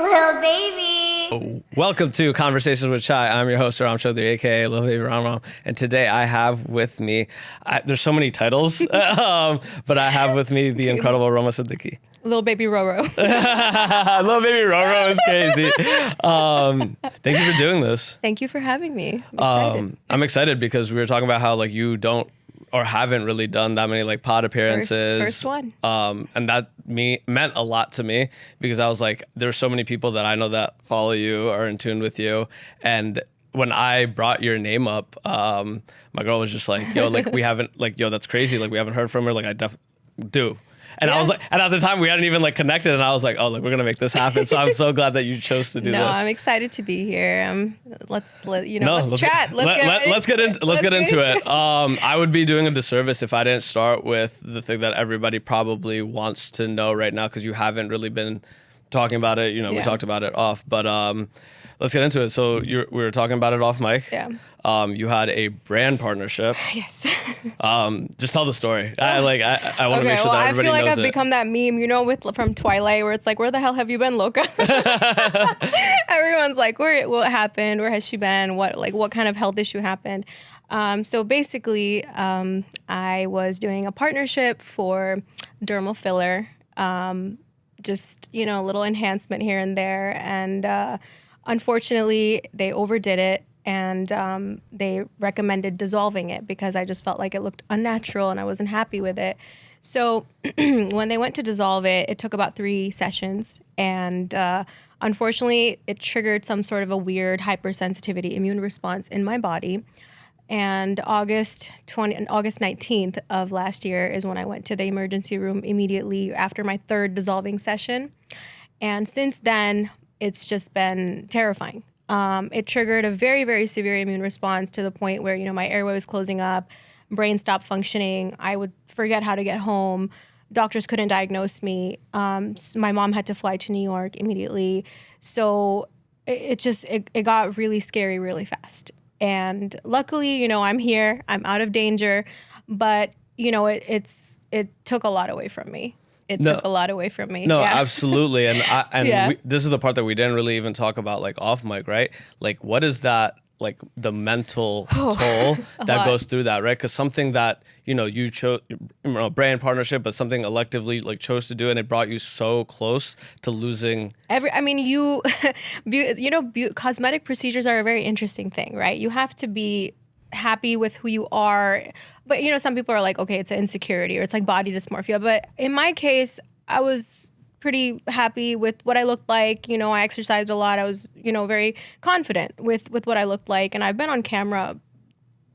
little baby. Welcome to Conversations with Chai. I'm your host, Ram Chaudhary, aka Little Baby Ram. And today I have with me, there's so many titles, but I have with me the incredible Rohma Siddiqui. Little baby Roro. Little baby Roro is crazy. Thank you for doing this. Thank you for having me. I'm excited. I'm excited because we were talking about how like you don't or haven't really done that many like pod appearances. First one. And that meant a lot to me because I was like, there's so many people that I know that follow you, are in tune with you. And when I brought your name up, my girl was just like, yo, like we haven't, like, yo, that's crazy. Like we haven't heard from her. Like I definitely do. And I was like, and at the time we hadn't even like connected, and I was like, oh, like we're gonna make this happen. So I'm so glad that you chose to do this. No, I'm excited to be here. Let's chat. Let's get into it. I would be doing a disservice if I didn't start with the thing that everybody probably wants to know right now, because you haven't really been talking about it. You know, we talked about it off, but let's get into it. So we were talking about it off mic. Yeah. You had a brand partnership. Yes. Just tell the story. I want to make sure that everybody knows it. I feel like I've become that meme, you know, from Twilight, where it's like, where the hell have you been, Loca? Everyone's like, what happened? Where has she been? What kind of health issue happened? So basically, I was doing a partnership for dermal filler, just, you know, a little enhancement here and there. And unfortunately, they overdid it. And they recommended dissolving it because I just felt like it looked unnatural and I wasn't happy with it. So when they went to dissolve it, it took about 3 sessions. And unfortunately, it triggered some sort of a weird hypersensitivity immune response in my body. And August 19th of last year is when I went to the emergency room immediately after my 3rd dissolving session. And since then, it's just been terrifying. It triggered a very, very severe immune response to the point where, you know, my airway was closing up, brain stopped functioning. I would forget how to get home. Doctors couldn't diagnose me. My mom had to fly to New York immediately. So it got really scary really fast. And luckily, you know, I'm here. I'm out of danger. But, you know, it took a lot away from me. Took a lot away from me. No, absolutely. And this is the part that we didn't really even talk about, like off mic, right? Like, what is that, like the mental toll that goes through that, right? Because something that, you know, you chose, brand partnership, but something electively like chose to do, and it brought you so close to losing. Cosmetic procedures are a very interesting thing, right? You have to be happy with who you are, but you know, some people are like, okay, it's an insecurity or it's like body dysmorphia, but in my case, I was pretty happy with what I looked like. You know, I exercised a lot. I was, you know, very confident with what I looked like, and I've been on camera,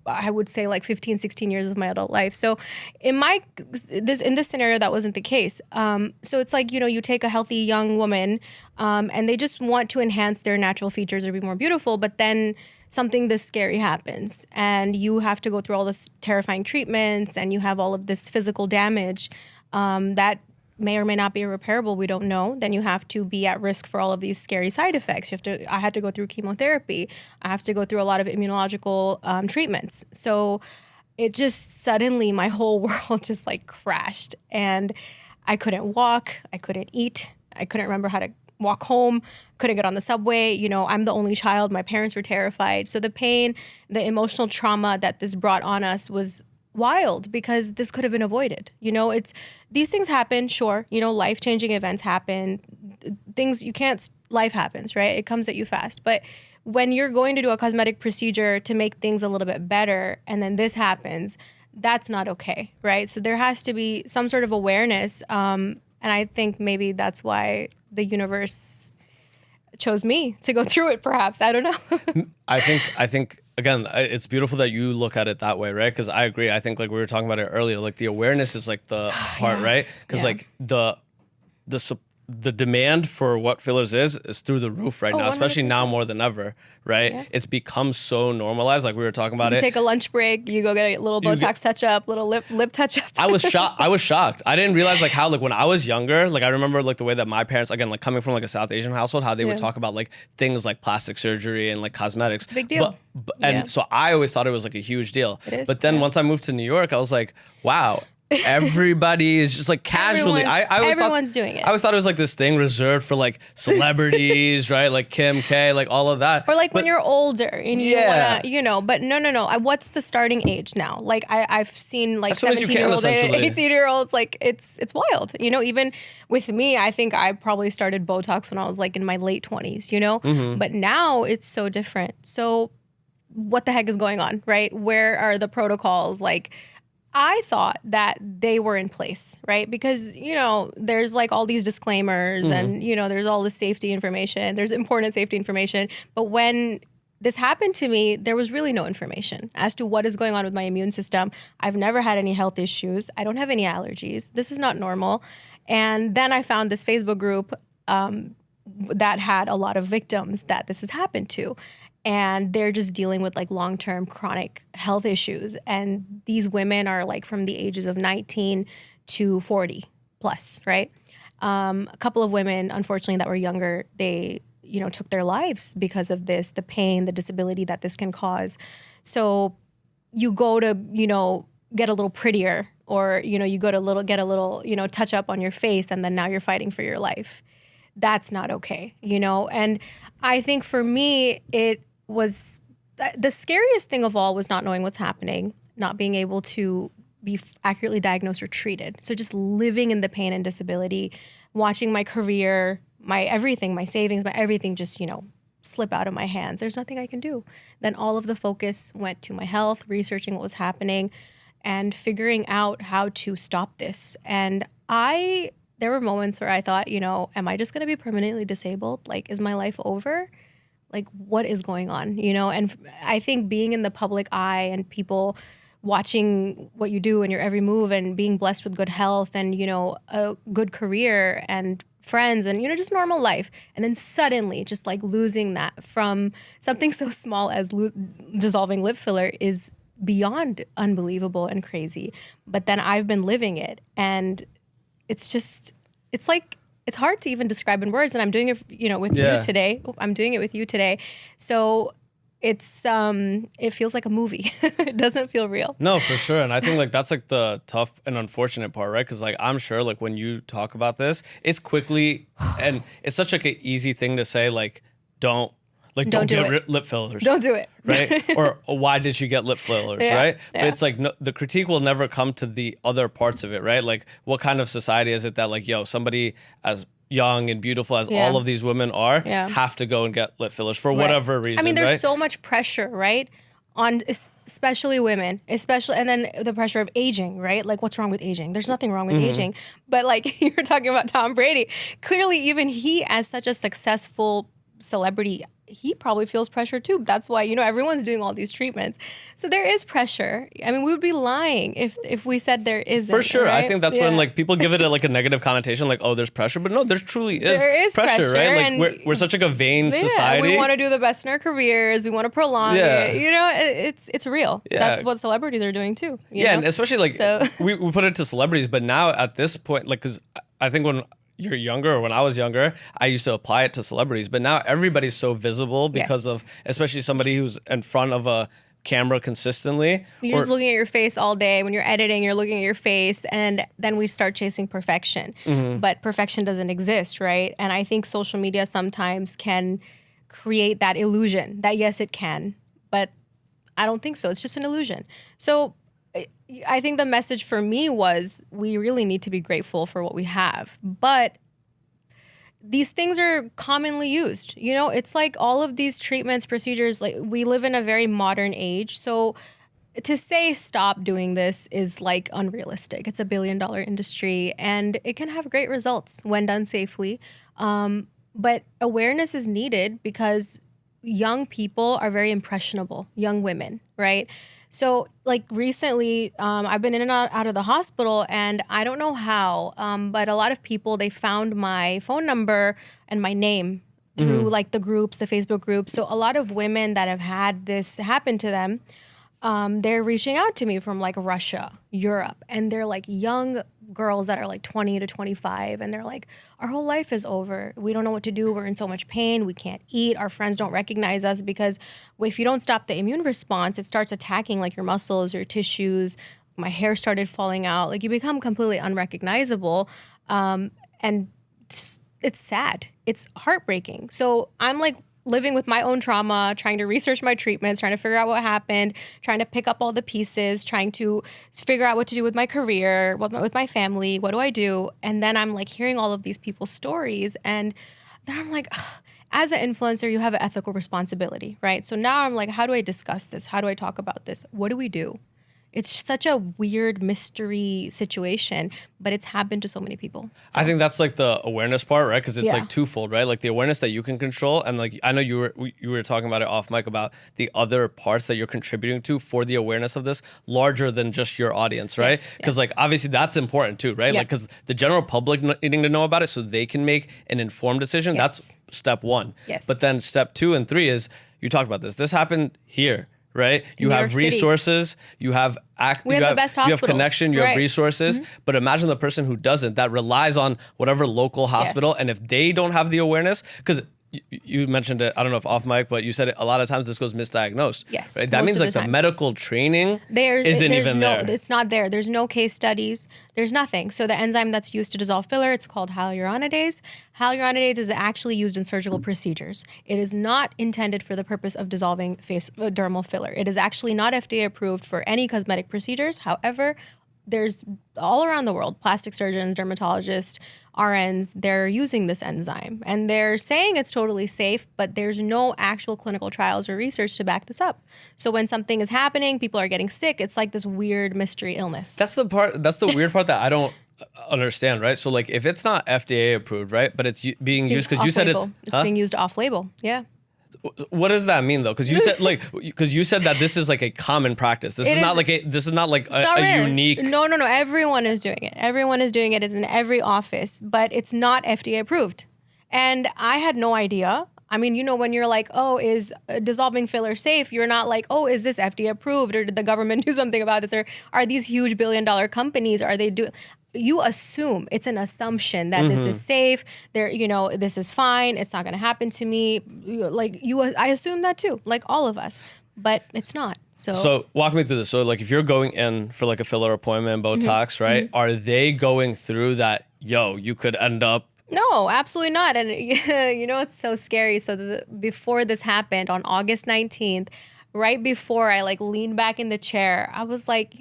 I would say, like 15-16 years of my adult life. So in this scenario, that wasn't the case. So it's like, you know, you take a healthy young woman and they just want to enhance their natural features or be more beautiful, but then something this scary happens and you have to go through all this terrifying treatments and you have all of this physical damage that may or may not be irreparable, we don't know. Then you have to be at risk for all of these scary side effects. I had to go through chemotherapy. I have to go through a lot of immunological treatments. So it just suddenly, my whole world just like crashed, and I couldn't walk, I couldn't eat, I couldn't remember how to walk home, couldn't get on the subway. You know, I'm the only child. My parents were terrified. So the pain, the emotional trauma that this brought on us was wild because this could have been avoided. You know, these things happen, sure. You know, life-changing events happen. Life happens, right? It comes at you fast. But when you're going to do a cosmetic procedure to make things a little bit better and then this happens, that's not okay, right? So there has to be some sort of awareness. And I think maybe that's why the universe chose me to go through it, perhaps. I don't know. I think again, it's beautiful that you look at it that way, right? Because I agree. I think like we were talking about it earlier, like the awareness is like the part, right? Because like the demand for what fillers is through the roof right now, 100%. Especially now more than ever, right? Yeah. It's become so normalized. Like we were talking about you take a lunch break, you go get a little Botox touch up, little lip touch up. I was shocked. I didn't realize like how, like when I was younger, like I remember like the way that my parents, again, like coming from like a South Asian household, how they would talk about like things like plastic surgery and like cosmetics. It's a big deal. And so I always thought it was like a huge deal. It is. But then once I moved to New York, I was like, wow. everybody is just like casually. I always everyone's doing it. I always thought it was like this thing reserved for like celebrities, right? Like Kim K, like all of that. Or like when you're older and you wanna, you know, but no. What's the starting age now? Like I've seen like 17-year-olds, 18-year-olds, like it's wild. You know, even with me, I think I probably started Botox when I was like in my late 20s, you know? But now it's so different. So what the heck is going on, right? Where are the protocols? Like, I thought that they were in place, right? Because, you know, there's like all these disclaimers and, you know, there's all this safety information. There's important safety information. But when this happened to me, there was really no information as to what is going on with my immune system. I've never had any health issues. I don't have any allergies. This is not normal. And then I found this Facebook group that had a lot of victims that this has happened to. And they're just dealing with like long-term chronic health issues. And these women are like from the ages of 19 to 40 plus, right? A couple of women, unfortunately, that were younger, they, you know, took their lives because of this, the pain, the disability that this can cause. So you go to, you know, get a little prettier, or, you know, you go to get a little, you know, touch up on your face, and then now you're fighting for your life. That's not okay, you know? And I think for me, it was the scariest thing of all was not knowing what's happening, not being able to be accurately diagnosed or treated. So just living in the pain and disability, watching my career, my everything, my savings, my everything just, you know, slip out of my hands. There's nothing I can do. Then all of the focus went to my health, researching what was happening and figuring out how to stop this. And there were moments where I thought, you know, am I just going to be permanently disabled? Like, is my life over? Like, what is going on, you know? And I think being in the public eye and people watching what you do and your every move and being blessed with good health and, you know, a good career and friends and, you know, just normal life. And then suddenly just like losing that from something so small as dissolving lip filler is beyond unbelievable and crazy. But then I've been living it, and it's hard to even describe in words. And I'm doing it, you know, with you today. I'm doing it with you today. So it's, it feels like a movie. It doesn't feel real. No, for sure. And I think like that's like the tough and unfortunate part, right? Because like I'm sure like when you talk about this, it's quickly, and it's such like an easy thing to say, like, don't get lip fillers. Don't do it. Right? Or why did you get lip fillers, right? But it's like the critique will never come to the other parts of it, right? Like, what kind of society is it that like, yo, somebody as young and beautiful as all of these women are have to go and get lip fillers for whatever reason, I mean, there's right? so much pressure, right? On especially women, and then the pressure of aging, right? Like, what's wrong with aging? There's nothing wrong with aging. But like you're talking about Tom Brady, clearly even he, as such a successful celebrity, he probably feels pressure too. That's why, you know, everyone's doing all these treatments. So there is pressure. I mean, we would be lying if we said there isn't. For sure. Right? I think that's when like people give it like a negative connotation, like, oh, there's pressure. But no, there truly is, pressure, right? Like we're such like a vain society. We want to do the best in our careers. We want to prolong it. You know, it's real. That's what celebrities are doing too. You know? And especially like we put it to celebrities, but now at this point, like, because I think when you're younger, or when I was younger, I used to apply it to celebrities, but now everybody's so visible because of, especially somebody who's in front of a camera consistently. You're just looking at your face all day. When you're editing, you're looking at your face, and then we start chasing perfection. But perfection doesn't exist, right? And I think social media sometimes can create that illusion that yes, it can, but I don't think so. It's just an illusion. So I think the message for me was we really need to be grateful for what we have. But these things are commonly used. You know, it's like all of these treatments, procedures, like we live in a very modern age. So to say stop doing this is like unrealistic. It's $1 billion industry, and it can have great results when done safely. But awareness is needed because young people are very impressionable, young women, right? So like recently, I've been in and out of the hospital, and I don't know how, but a lot of people, they found my phone number and my name through like the groups, the Facebook groups. So a lot of women that have had this happen to them, they're reaching out to me from like Russia, Europe, and they're like young girls that are like 20 to 25, and they're like, our whole life is over. We don't know what to do. We're in so much pain. We can't eat. Our friends don't recognize us because if you don't stop the immune response, it starts attacking like your muscles, your tissues, my hair started falling out. Like you become completely unrecognizable. And it's sad. It's heartbreaking. So I'm like living with my own trauma, trying to research my treatments, trying to figure out what happened, trying to pick up all the pieces, trying to figure out what to do with my career, with my family, what do I do? And then I'm like hearing all of these people's stories. And then I'm like, ugh, as an influencer, you have an ethical responsibility, right? So now I'm like, how do I discuss this? How do I talk about this? What do we do? It's such a weird mystery situation, but it's happened to so many people. So. I think that's like the awareness part, right? Because it's like twofold, right? Like the awareness that you can control, and like I know you were talking about it off mic about the other parts that you're contributing to for the awareness of this, larger than just your audience, right? Because like obviously that's important too, right? Like because the general public needing to know about it so they can make an informed decision. That's step one. But then step 2 and 3 is you talked about this. This happened here. Right, you have resources, you have the best hospitals. You have connection, you have resources. But imagine the person who doesn't, that relies on whatever local hospital, and if they don't have the awareness, because you mentioned it, I don't know if off mic, but you said it, a lot of times this goes misdiagnosed. Yes, right? That means like the medical training isn't even there. It's not there. There's no case studies. There's nothing. So the enzyme that's used to dissolve filler, it's called hyaluronidase. Hyaluronidase is actually used in surgical procedures. It is not intended for the purpose of dissolving dermal filler. It is actually not FDA approved for any cosmetic procedures. However, there's all around the world, plastic surgeons, dermatologists, RNs, they're using this enzyme and they're saying it's totally safe, but there's no actual clinical trials or research to back this up. So when something is happening, people are getting sick, it's like this weird mystery illness. That's the weird part that I don't understand, right? So like if it's not FDA approved, right? But it's being used because you said it's being used off label. Yeah. What does that mean though? Because you said that this is like a common practice. This is not like a unique. No. Everyone is doing it. Everyone is doing it. It's in every office, but it's not FDA approved. And I had no idea. I mean, you know, when you're like, oh, is dissolving filler safe? You're not like, oh, is this FDA approved, or did the government do something about this, or are these huge billion-dollar companies? Are they doing? You assume, it's an assumption that this is safe. This is fine. It's not going to happen to me. I assume that too, like all of us, but it's not. So walk me through this. So like if you're going in for like a filler appointment, Botox, right? Are they going through that? You could end up. No, absolutely not. And it's so scary. So before this happened on August 19th, right before I like leaned back in the chair, I was like,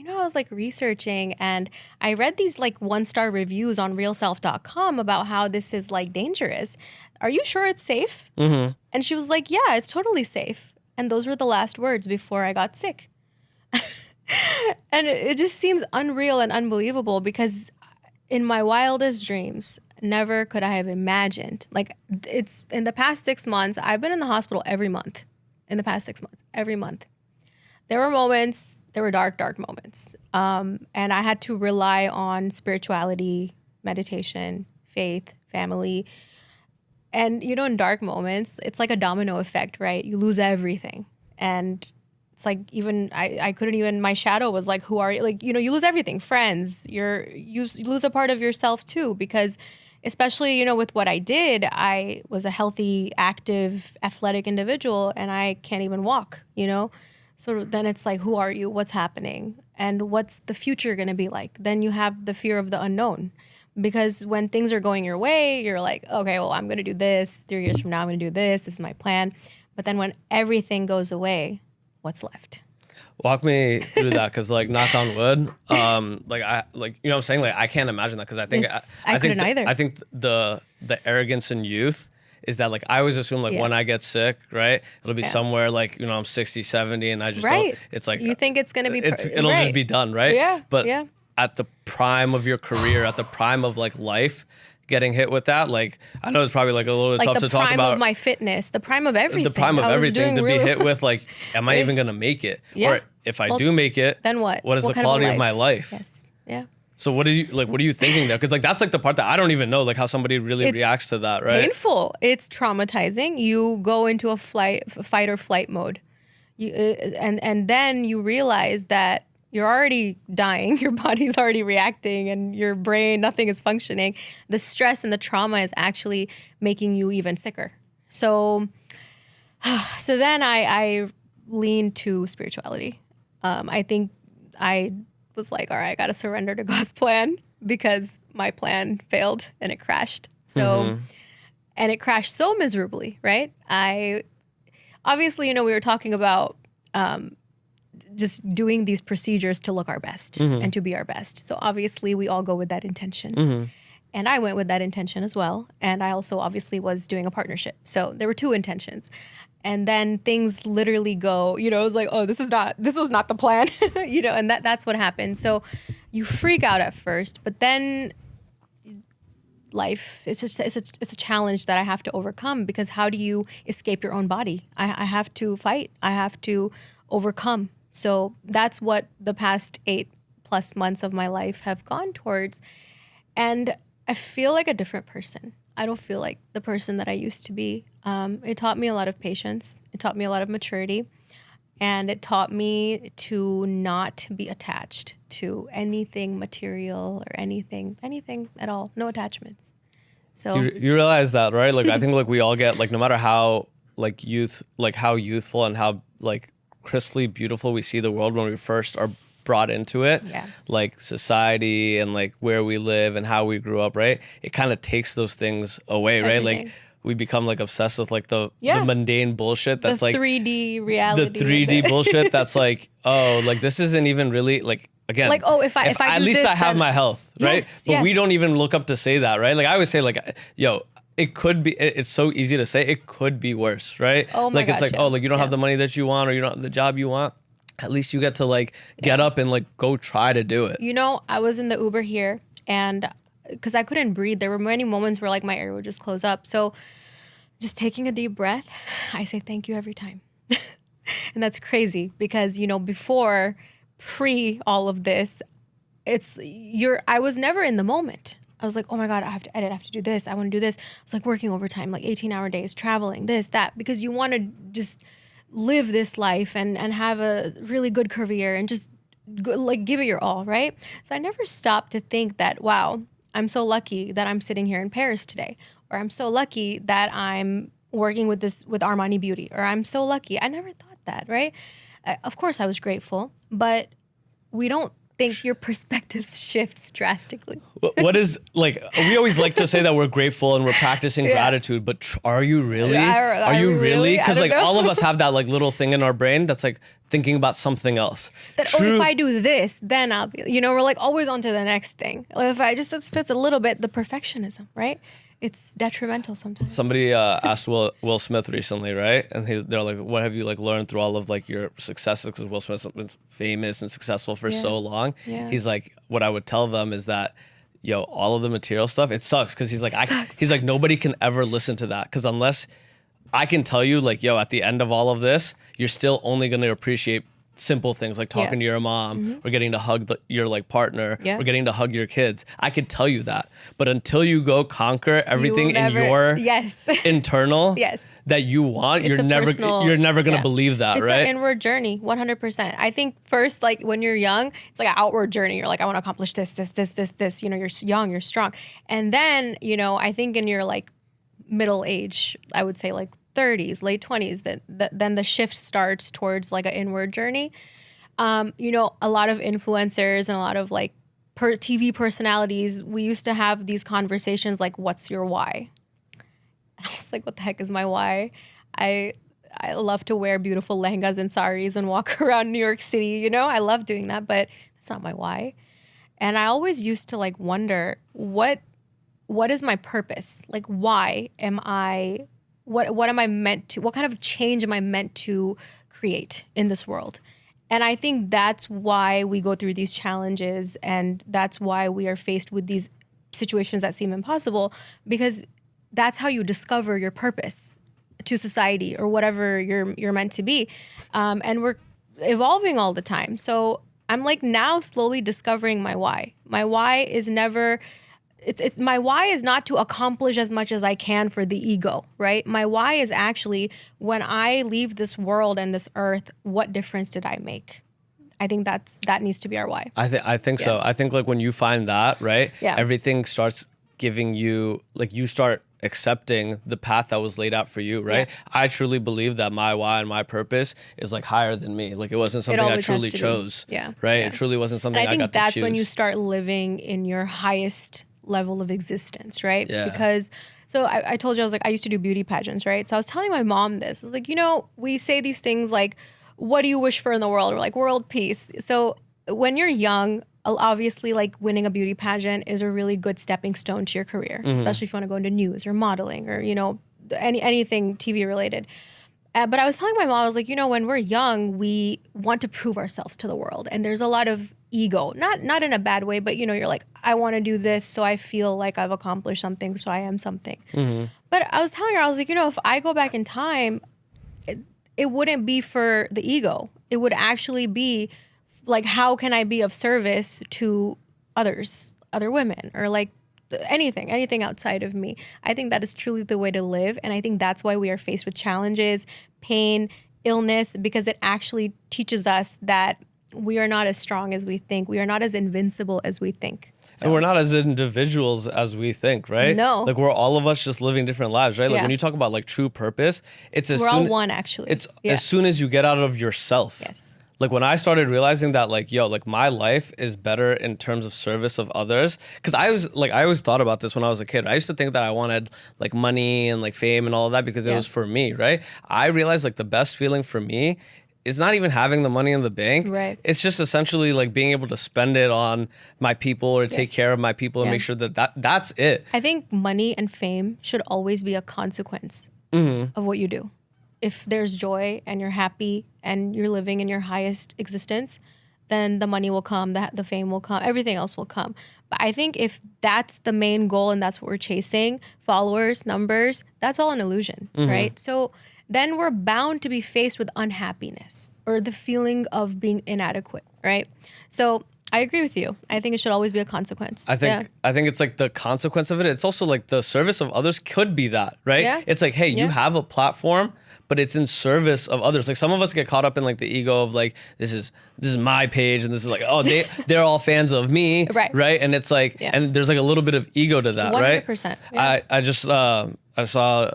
researching, and I read these like 1-star reviews on realself.com about how this is like dangerous. Are you sure it's safe? And she was like, yeah, it's totally safe. And those were the last words before I got sick. And it just seems unreal and unbelievable because in my wildest dreams, never could I have imagined. Like it's in the past 6 months, I've been in the hospital every month. In the past 6 months, every month. There were dark moments. And I had to rely on spirituality, meditation, faith, family. And, in dark moments, it's like a domino effect, right? You lose everything. And it's like even, I couldn't even, my shadow was like, who are you? Like, you lose everything, friends, you lose a part of yourself too, because especially, with what I did, I was a healthy, active, athletic individual, and I can't even walk, So then it's like, who are you? What's happening? And what's the future going to be like? Then you have the fear of the unknown. Because when things are going your way, you're like, okay, well, I'm going to do this. 3 years from now, I'm going to do this. This is my plan. But then when everything goes away, what's left? Walk me through that, because like knock on wood, what I'm saying, like I can't imagine that, because I think I couldn't either. I think the arrogance in youth is that like I always assume like when I get sick, right, it'll be somewhere like I'm 60, 70, and I just don't. It's like you think it's gonna be. It'll just be done, right? Yeah. But at the prime of your career, at the prime of like life, getting hit with that, like I know it's probably like a little bit tough to talk about. The prime of my fitness, the prime of everything. The prime of everything to be hit with, like, am I even gonna make it? Yeah. Or if I do make it, then what? What is the quality of my life? Yes. Yeah. So what are you thinking there? Because like that's like the part that I don't even know, like how somebody really reacts to that, right? Painful. It's traumatizing. You go into a fight or flight mode. And then you realize that you're already dying, your body's already reacting, and your brain, nothing is functioning. The stress and the trauma is actually making you even sicker. So then I lean to spirituality. I think I was like, all right, I got to surrender to God's plan because my plan failed and it crashed. So, and it crashed so miserably, right? Obviously, we were talking about just doing these procedures to look our best and to be our best. So obviously we all go with that intention. And I went with that intention as well. And I also obviously was doing a partnership. So there were two intentions. And then things literally go, it was like, oh, this was not the plan, and that's what happened. So you freak out at first, but then life, it's a challenge that I have to overcome, because how do you escape your own body? I have to fight. I have to overcome. So that's what the past 8+ months of my life have gone towards. And I feel like a different person. I don't feel like the person that I used to be. It taught me a lot of patience. It taught me a lot of maturity. And it taught me to not be attached to anything material or anything at all. No attachments. So you realize that, right? Like, I think like we all get, like, no matter how like how youthful and how like crystally beautiful we see the world when we first are brought into it, like society and like where we live and how we grew up, right? It kind of takes those things away, right? Like we become like obsessed with like the mundane bullshit that's the like 3D reality. The 3D bullshit that's like, oh, like this isn't even really like, again, like, oh, if I at do least this, I have then my health, right? Yes, but we yes. don't even look up to say that, right? Like I always say, like, yo, it could be, it's so easy to say, it could be worse, right? Oh my like it's gosh, like, oh, like you don't have the money that you want, or you don't have the job you want. At least you get to like get up and like go try to do it. I was in the Uber here, and because I couldn't breathe, there were many moments where like my air would just close up. So just taking a deep breath, I say thank you every time. And that's crazy because, before, pre all of this, I was never in the moment. I was like, oh my God, I have to edit, I have to do this, I want to do this. I was like working overtime, like 18-hour days, traveling, this, that, because you want to just live this life and have a really good career and just like give it your all, right? So I never stopped to think that, wow, I'm so lucky that I'm sitting here in Paris today, or I'm so lucky that I'm working with Armani Beauty, or I'm so lucky. I never thought that, right? Of course I was grateful, but we don't think your perspective shifts drastically. What is, like, we always like to say that we're grateful and we're practicing gratitude, but are you really? Are you really? Because like all of us have that like little thing in our brain that's like thinking about something else. That, oh, if I do this, then I'll be, we're like always on to the next thing. If it's a little bit, the perfectionism, right? It's detrimental sometimes. Somebody asked Will Smith recently, right? And they're like, what have you like learned through all of like your successes? Because Will Smith's been famous and successful for so long. Yeah. He's like, what I would tell them is that, yo, all of the material stuff, it sucks. Because he's like, nobody can ever listen to that. Because unless I can tell you like, yo, at the end of all of this, you're still only going to appreciate simple things like talking to your mom, or getting to hug your like partner, or getting to hug your kids. I could tell you that, but until you go conquer everything in your internal that you want, you're never going to believe that, it's right? It's an inward journey, 100%. I think first, like when you're young, it's like an outward journey. You're like, I want to accomplish this. You're young, you're strong, and then I think in your like middle age, I would say like 30s, late 20s, then the shift starts towards like an inward journey. A lot of influencers and a lot of like TV personalities, we used to have these conversations like, what's your why? And I was like, what the heck is my why? I love to wear beautiful lehengas and saris and walk around New York City. I love doing that, but that's not my why. And I always used to like wonder, what is my purpose? Like, why am I... What am I meant to, what kind of change am I meant to create in this world? And I think that's why we go through these challenges, and that's why we are faced with these situations that seem impossible, because that's how you discover your purpose to society or whatever you're meant to be. And we're evolving all the time. So I'm like now slowly discovering my why. My why is never... It's my why is not to accomplish as much as I can for the ego, right? My why is actually, when I leave this world and this earth, what difference did I make? I think that needs to be our why. I think so. I think like when you find that, right? Yeah. Everything starts giving you, like you start accepting the path that was laid out for you, right? I truly believe that my why and my purpose is like higher than me. Like it wasn't something I truly chose. Right? It truly wasn't something I got to choose. I think that's when you start living in your highest level of existence, right? Because so I told you, I was like, I used to do beauty pageants, right? So I was telling my mom this. I was like, you know, we say these things like, what do you wish for in the world? Or like world peace. So when you're young, obviously like winning a beauty pageant is a really good stepping stone to your career, especially if you want to go into news or modeling or, you know, anything TV related. But I was telling my mom, I was like, you know, when we're young, we want to prove ourselves to the world. And there's a lot of ego, not in a bad way, but, you know, you're like, I want to do this so I feel like I've accomplished something, so I am something. But I was telling her, I was like, you know, if I go back in time, it wouldn't be for the ego. It would actually be like, how can I be of service to others, other women, or like anything outside of me. I think that is truly the way to live. And I think that's why we are faced with challenges, pain, illness, because it actually teaches us that we are not as strong as we think. We are not as invincible as we think. So. And we're not as individuals as we think, right? No. Like we're all of us just living different lives, right? Like when you talk about like true purpose, we're all one actually. It's as soon as you get out of yourself. Yes. Like when I started realizing that like, yo, like my life is better in terms of service of others. Cause I always thought about this when I was a kid. I used to think that I wanted like money and like fame and all of that because it was for me, right? I realized like the best feeling for me is not even having the money in the bank. Right. It's just essentially like being able to spend it on my people or take care of my people and make sure that's it. I think money and fame should always be a consequence of what you do. If there's joy and you're happy and you're living in your highest existence, then the money will come, the fame will come, everything else will come. But I think if that's the main goal and that's what we're chasing, followers, numbers, that's all an illusion, right? So then we're bound to be faced with unhappiness or the feeling of being inadequate, right? So I agree with you. I think it should always be a consequence. I think it's like the consequence of it. It's also like the service of others could be that, right? Yeah. It's like, hey, you have a platform, but it's in service of others. Like some of us get caught up in like the ego of like, this is my page and this is like, oh, they're all fans of me, right? And it's like, and there's like a little bit of ego to that, 100%, right? 100%. Yeah. I saw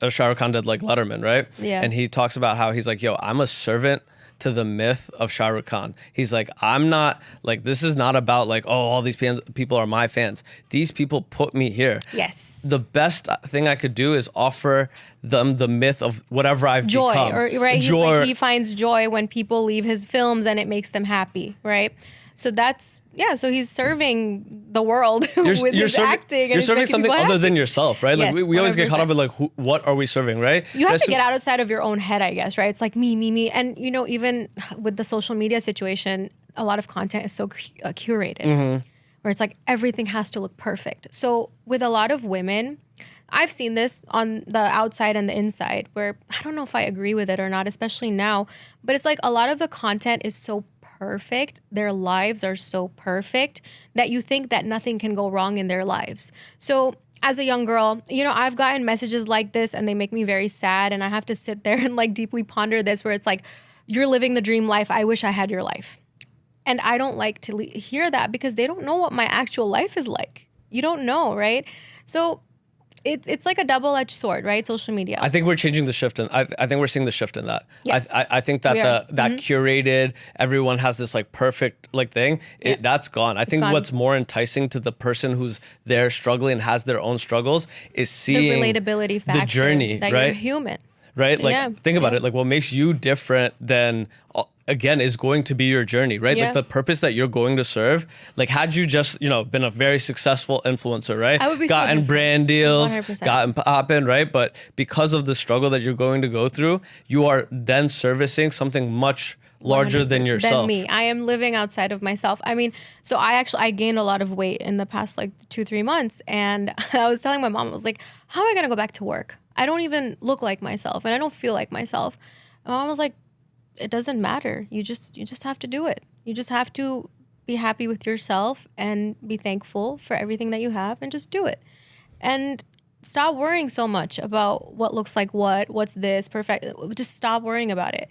Shah Rukh Khan did like Letterman, right? Yeah. And he talks about how he's like, yo, I'm a servant to the myth of Shah Rukh Khan. He's like, I'm not like, this is not about like, oh, all these people are my fans. These people put me here. Yes. The best thing I could do is offer them the myth of whatever I've become. Joy. He finds joy when people leave his films and it makes them happy, right? So that's, so he's serving the world with his acting. And you're serving something other than yourself, right? Yes, like we always get caught up in like, what are we serving, right? You have to get outside of your own head, I guess, right? It's like me. And, you know, even with the social media situation, a lot of content is so curated, where it's like everything has to look perfect. So with a lot of women, I've seen this on the outside and the inside where I don't know if I agree with it or not, especially now, but it's like a lot of the content is so perfect. Their lives are so perfect that you think that nothing can go wrong in their lives. So as a young girl, you know, I've gotten messages like this and they make me very sad. And I have to sit there and like deeply ponder this where it's like, you're living the dream life. I wish I had your life. And I don't like to hear that because they don't know what my actual life is like. You don't know, right? So it's like a double-edged sword, right? Social media. I think we're changing the shift, and I think we're seeing the shift in that. Yes. I think that that curated, everyone has this like perfect like thing. That's gone. I think what's more enticing to the person who's there struggling and has their own struggles is seeing the relatability factor, the journey, that right? You're human, right? Like think about it. Like what makes you different than again is going to be your journey, right? Like the purpose that you're going to serve. Like had you just, you know, been a very successful influencer, right? I would be gotten brand deals, 100%. gotten popping, right? But because of the struggle that you're going to go through, you are then servicing something much larger than yourself. Than me. I am living outside of myself. I mean, so I gained a lot of weight in the past like 2-3 months. And I was telling my mom, I was like, how am I going to go back to work? I don't even look like myself and I don't feel like myself. And my mom was like, it doesn't matter. You just have to do it. You just have to be happy with yourself and be thankful for everything that you have and just do it. And stop worrying so much about what looks like what's this, perfect. Just stop worrying about it.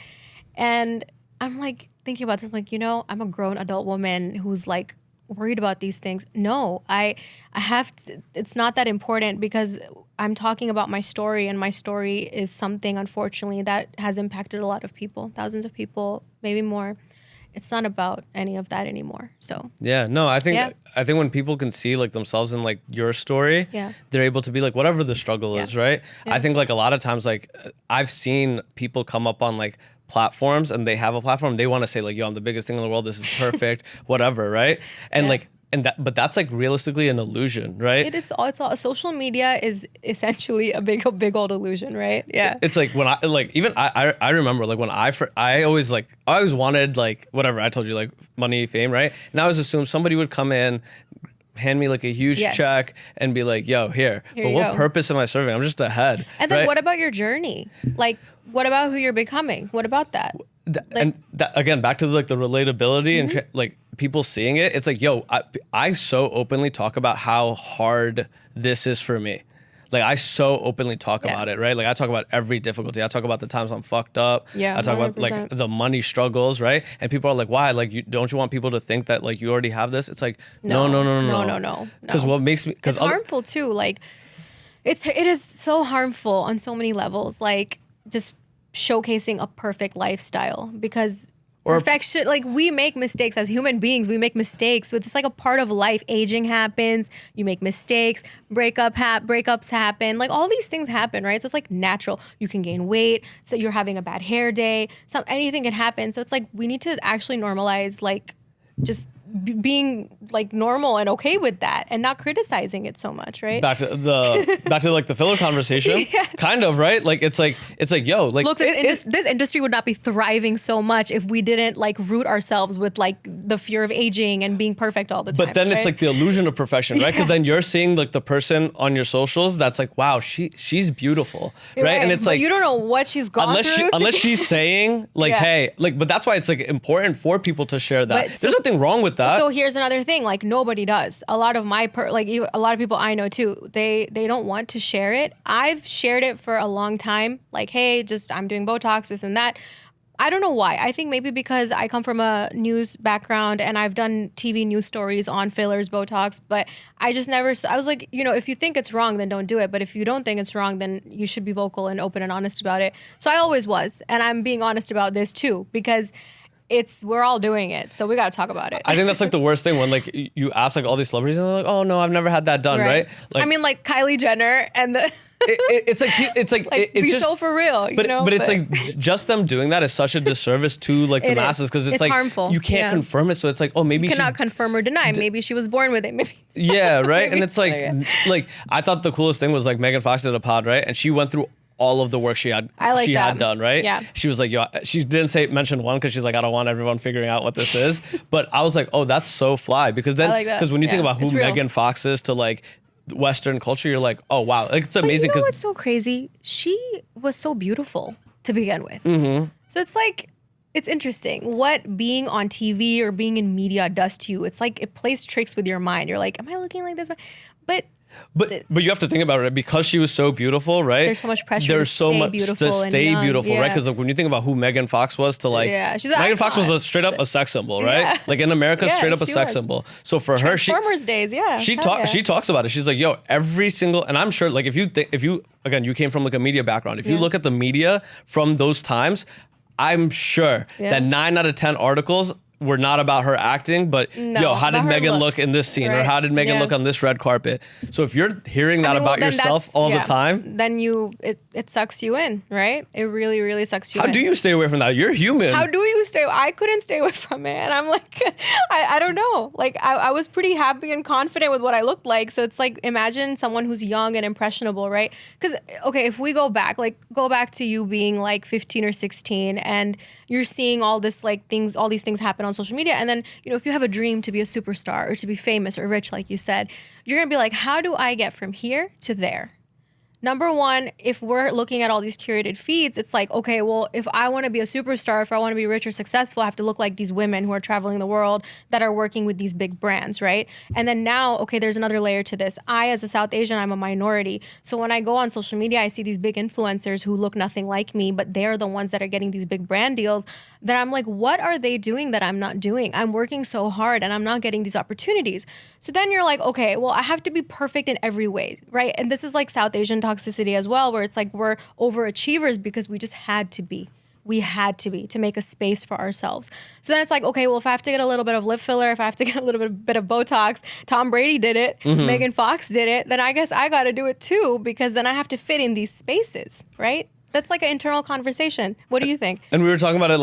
And I'm like thinking about this, I'm like, you know, I'm a grown adult woman who's like worried about these things. No, I have to, it's not that important because I'm talking about my story, and my story is something, unfortunately, that has impacted a lot of people, thousands of people, maybe more. It's not about any of that anymore. So yeah, no, I think when people can see like themselves in like your story, they're able to be like whatever the struggle is, right? I think like a lot of times, like I've seen people come up on like platforms, and they have a platform, they want to say like, yo, I'm the biggest thing in the world, this is perfect, whatever, right? And like, but that's like realistically an illusion, right? It's all social media is essentially a big old illusion, right? Yeah. It's like when I remember like when I always wanted like whatever I told you, like money, fame, right? And I always assumed somebody would come in, hand me like a huge check and be like, yo, here but what purpose am I serving? I'm just a head. And then what about your journey? Like, what about who you're becoming? What about that? Again, back to like the relatability and like people seeing it. It's like, yo, I so openly talk about how hard this is for me. Like I so openly talk about it, right? Like I talk about every difficulty. I talk about the times I'm fucked up. Yeah, I talk 100%. about like the money struggles, right? And people are like, why? Like, don't you want people to think that like you already have this? It's like, no. Because what makes me, it's harmful too. Like it is so harmful on so many levels. Like just showcasing a perfect lifestyle, because perfection, like we make mistakes as human beings. We make mistakes, but it's like a part of life. Aging happens. You make mistakes. Breakups happen. Like all these things happen, right? So it's like natural. You can gain weight. So you're having a bad hair day. Anything can happen. So it's like we need to actually normalize like just being like normal and okay with that, and not criticizing it so much, right? Back to like the filler conversation, kind of, right? Like it's like yo, like look, this industry would not be thriving so much if we didn't like root ourselves with like the fear of aging and being perfect all the time. But then it's like the illusion of perfection, right? Because then you're seeing like the person on your socials that's like, wow, she's beautiful, right? And it's but like you don't know what she's gone through. Unless she's saying like, hey, like, but that's why it's like important for people to share that. There's nothing wrong with that. So here's another thing, like nobody does. A lot of a lot of people I know too, they don't want to share it. I've shared it for a long time, like, hey, just I'm doing Botox, this and that. I don't know why. I think maybe because I come from a news background and I've done TV news stories on fillers, Botox, but I just never, I was like, you know, if you think it's wrong, then don't do it. But if you don't think it's wrong, then you should be vocal and open and honest about it. So I always was. And I'm being honest about this too, because we're all doing it, so we got to talk about it. I think that's like the worst thing when like you ask like all these celebrities and they're like, oh no, I've never had that done, right? Like, I mean, like Kylie Jenner and the it's be just so for real, you know? But it's like just them doing that is such a disservice to like the masses, because it's like harmful. You can't confirm it, so it's like, oh, maybe you cannot confirm or deny. Maybe she was born with it. Maybe right? And it's like I thought the coolest thing was like Megan Fox did a pod, right? And she went through all of the work she had done, right? Yeah. She was like, yo, she didn't mention one because she's like, I don't want everyone figuring out what this is. But I was like, oh, that's so fly, because then because when you think about who Megan Fox is to like Western culture, you're like, oh wow, like it's amazing. But you know what's so crazy? She was so beautiful to begin with. So it's like, it's interesting what being on TV or being in media does to you. It's like it plays tricks with your mind. You're like, am I looking like this? But you have to think about it, because she was so beautiful, right? There's so much pressure. There's so much to stay beautiful, right? Because like when you think about who Megan Fox was to like, Megan Fox was a straight up a sex symbol, right? Like in America, straight up a sex symbol. So for her, Transformers days, she talks about it. She's like, yo, every single, and I'm sure like if you again, you came from like a media background. If you look at the media from those times, I'm sure that 9 out of 10 articles were not about her acting, but yo, how did Megan look in this scene, or how did Megan look on this red carpet? So if you're hearing that about yourself all the time, then it sucks you in, right? It really, really sucks you in. How do you stay away from that? You're human. How do you stay? I couldn't stay away from it, and I'm like, I don't know. Like I was pretty happy and confident with what I looked like. So it's like, imagine someone who's young and impressionable, right? Because okay, if we go back to you being like 15 or 16, and you're seeing all these things happen on social media, and then, you know, if you have a dream to be a superstar or to be famous or rich, like you said, you're gonna be like, how do I get from here to there? number one, if we're looking at all these curated feeds, it's like, okay, well, if I want to be a superstar, if I want to be rich or successful, I have to look like these women who are traveling the world that are working with these big brands, right? And then now, okay, there's another layer to this. I, as a South Asian, I'm a minority. So when I go on social media, I see these big influencers who look nothing like me, but they're the ones that are getting these big brand deals. That I'm like, what are they doing that I'm not doing? I'm working so hard and I'm not getting these opportunities. So then you're like, okay, well, I have to be perfect in every way, right? And this is like South Asian toxicity as well, where it's like we're overachievers because we just had to be. We had to be to make a space for ourselves. So then it's like, okay, well, if I have to get a little bit of lip filler, if I have to get a little bit of Botox, Tom Brady did it, Megan Fox did it, then I guess I got to do it too, because then I have to fit in these spaces, right? That's like an internal conversation. What do you think? And we were talking about it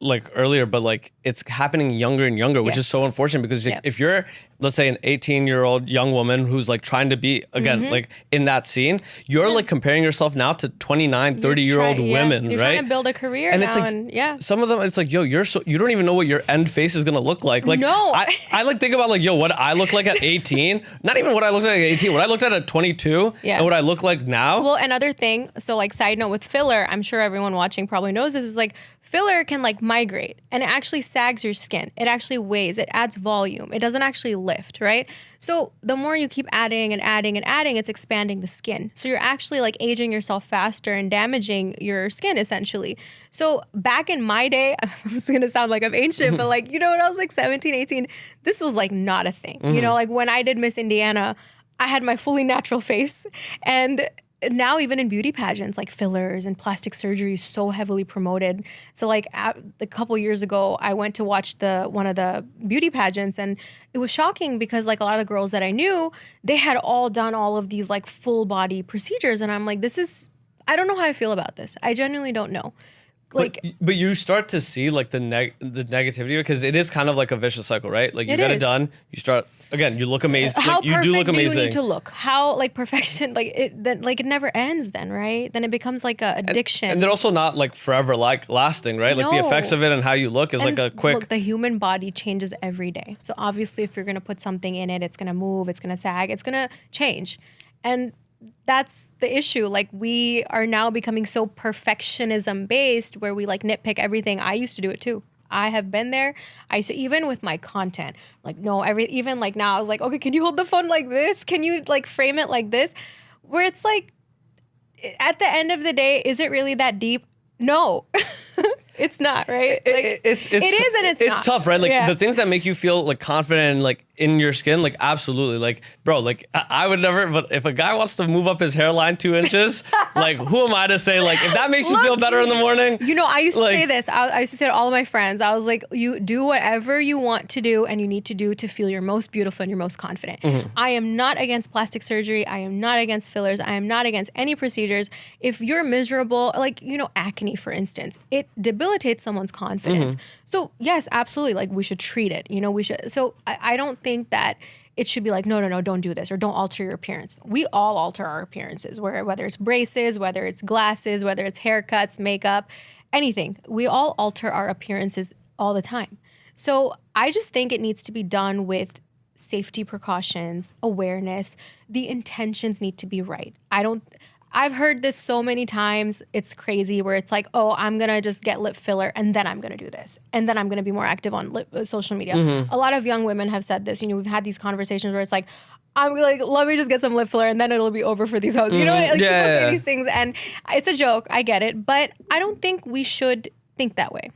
like earlier, but like it's happening younger and younger, which is so unfortunate because if you're, let's say, an 18-year-old young woman who's like trying to be, again, like in that scene, you're like comparing yourself now to 29, 30-year-old women, you're right? trying to build a career and now. It's like, and some of them, it's like, yo, you don't even know what your end face is going to look like. Like, no. I like think about like, yo, what I look like at 18, not even what I looked like at 18, what I looked at 22 and what I look like now. Well, another thing, so like side note with filler, I'm sure everyone watching probably knows this, is like filler can like migrate and it actually sags your skin. It actually weighs, it adds volume. It doesn't actually lift, right? So the more you keep adding and adding and adding, it's expanding the skin. So you're actually like aging yourself faster and damaging your skin essentially. So back in my day, I'm just gonna sound like I'm ancient, but like, you know, when I was like 17, 18, this was like not a thing. You know, like when I did Miss Indiana, I had my fully natural face, and now even in beauty pageants, like fillers and plastic surgery is so heavily promoted. So like a couple years ago, I went to watch one of the beauty pageants, and it was shocking because like a lot of the girls that I knew, they had all done all of these like full body procedures. And I'm like, I don't know how I feel about this. I genuinely don't know. Like, but you start to see like the negativity, because it is kind of like a vicious cycle, right? Like you get it done, you start again, you look amazing. How like, you do look amazing. Do you need to look? How like perfection? Like it never ends. Then right? Then it becomes like a addiction. And they're also not like forever like lasting, right? Like the effects of it and how you look is like a quick. Look, the human body changes every day. So obviously, if you're gonna put something in it, it's gonna move, it's gonna sag, it's gonna change, and that's the issue. Like we are now becoming so perfectionism based where we like nitpick everything. I used to do it too. I have been there. I used to, even with my content, like even like now I was like, okay, can you hold the phone like this? Can you like frame it like this? Where it's like, at the end of the day, is it really that deep? No. It's not, right? Like, it is and it's not. It's tough, right? Like the things that make you feel like confident and like in your skin, like absolutely. Like, bro, like I would never, but if a guy wants to move up his hairline 2 inches, like who am I to say, like, if that makes you feel better in the morning? You know, I used to say this. I used to say to all of my friends, I was like, you do whatever you want to do and you need to do to feel your most beautiful and your most confident. I am not against plastic surgery. I am not against fillers. I am not against any procedures. If you're miserable, like, you know, acne, for instance, it debilitates someone's confidence. So yes, absolutely. Like we should treat it, you know, we should. So I don't think that it should be like, no, don't do this or don't alter your appearance. We all alter our appearances, whether it's braces, whether it's glasses, whether it's haircuts, makeup, anything. We all alter our appearances all the time. So I just think it needs to be done with safety precautions, awareness. The intentions need to be right. I've heard this so many times. It's crazy where it's like, oh, I'm going to just get lip filler and then I'm going to do this. And then I'm going to be more active on social media. A lot of young women have said this. You know, we've had these conversations where it's like, I'm like, let me just get some lip filler and then it'll be over for these hoes. You know what I mean? Like, people say these things and it's a joke. I get it. But I don't think we should think that way.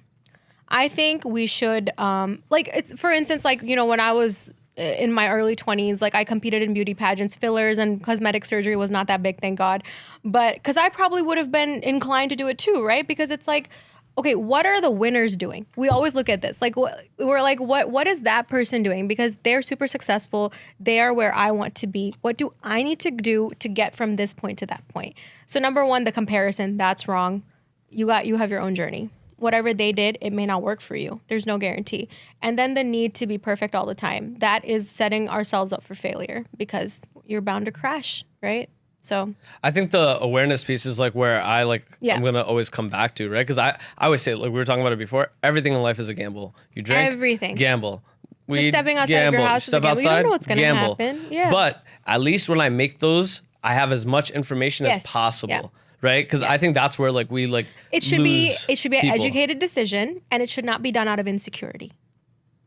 I think we should, like, it's, for instance, like, you know, when I was in my early 20s, like I competed in beauty pageants, fillers and cosmetic surgery was not that big, thank God. But because I probably would have been inclined to do it too, right? Because it's like, okay, what are the winners doing? We always look at this. Like, we're like, what is that person doing? Because they're super successful. They are where I want to be. What do I need to do to get from this point to that point? So number one, the comparison, that's wrong. You have your own journey. Whatever they did, it may not work for you. There's no guarantee. And then the need to be perfect all the time. That is setting ourselves up for failure because you're bound to crash, right? So I think the awareness piece is like where I'm going to always come back to, right? Because I always say, like we were talking about it before, everything in life is a gamble. You drink, everything. Gamble. Just stepping outside of your house is a gamble. You don't know what's going to happen. Yeah. But at least when I make those I have as much information as possible. Yeah. Right? Because I think that's where like we like it should be an people. educated decision, and it should not be done out of insecurity.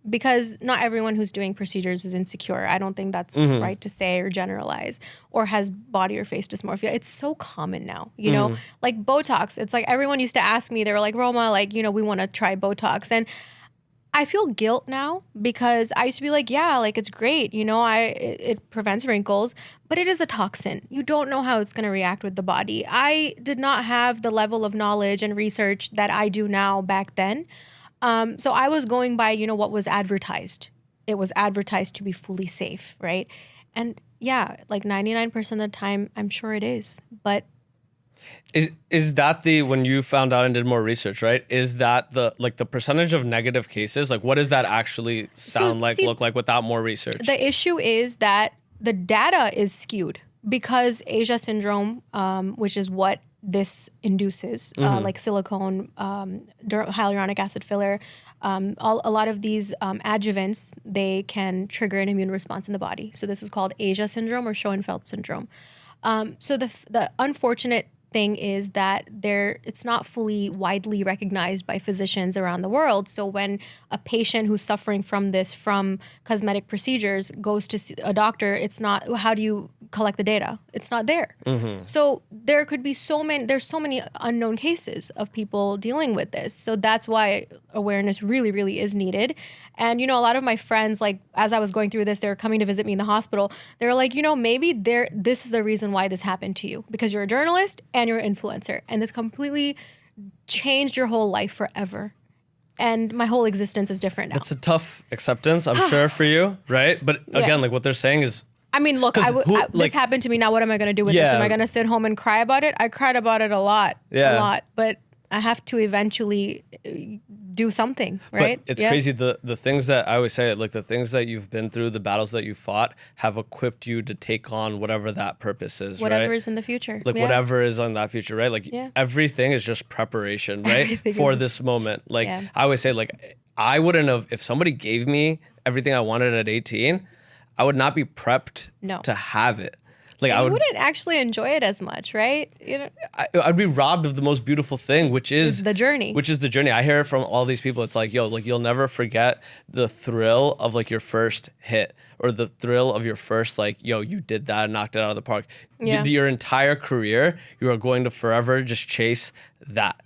Because not everyone who's doing procedures is insecure. I don't think that's right to say or generalize, or has body or face dysmorphia. It's so common now, you know, like Botox. It's like everyone used to ask me, they were like, Roma, like, you know, we want to try Botox. And I feel guilt now because I used to be like, yeah, like it's great. You know, it prevents wrinkles, but it is a toxin. You don't know how it's going to react with the body. I did not have the level of knowledge and research that I do now back then. So I was going by, you know, what was advertised. It was advertised to be fully safe, right? And yeah, like 99% of the time, I'm sure it is. But is that when you found out and did more research, right? Is that the percentage of negative cases? Like, what does that actually look like without more research? The issue is that the data is skewed because Asia syndrome, which is what this induces, like silicone, hyaluronic acid filler, a lot of these adjuvants, they can trigger an immune response in the body. So this is called Asia syndrome or Schoenfeld syndrome. So the unfortunate thing is that it's not fully widely recognized by physicians around the world. So when a patient who's suffering from cosmetic procedures goes to see a doctor, it's not, how do you collect the data? It's not there. So there could be there's so many unknown cases of people dealing with this. So that's why awareness really, really is needed. And, you know, a lot of my friends, like, as I was going through this, they were coming to visit me in the hospital. They were like, you know, maybe this is the reason why this happened to you, because you're a journalist and you're an influencer. And this completely changed your whole life forever. And my whole existence is different now. It's a tough acceptance, I'm sure, for you, right? But again, like what they're saying is, I mean, look, this happened to me. Now, what am I going to do with this? Am I going to sit home and cry about it? I cried about it a lot, but I have to eventually do something, right? But it's crazy. The things that I always say, like the things that you've been through, the battles that you fought, have equipped you to take on whatever that purpose is, whatever is in the future. Like whatever is on that future, right? Like everything is just preparation, right? For this moment. Like I always say, like I wouldn't have, if somebody gave me everything I wanted at 18, I would not be prepped to have it. Like I wouldn't actually enjoy it as much, right? You know, I'd be robbed of the most beautiful thing, which is the journey. I hear it from all these people. It's like, yo, like you'll never forget the thrill of like your first hit, or the thrill of your first, like, yo, you did that and knocked it out of the park. Your entire career, you are going to forever just chase that.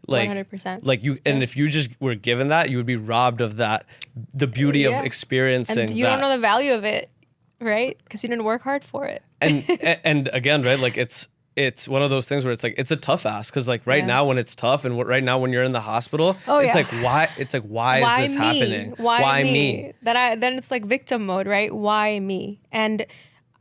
Like 100%. Like you, and if you just were given that, you would be robbed of that, the beauty of experiencing. And you don't know the value of it, right? Because you didn't work hard for it. And again, right? Like it's one of those things where it's like it's a tough ask, because like right now when it's tough, and right now when you're in the hospital, it's like why? It's like why is this happening? Why me? Then it's like victim mode, right? Why me? And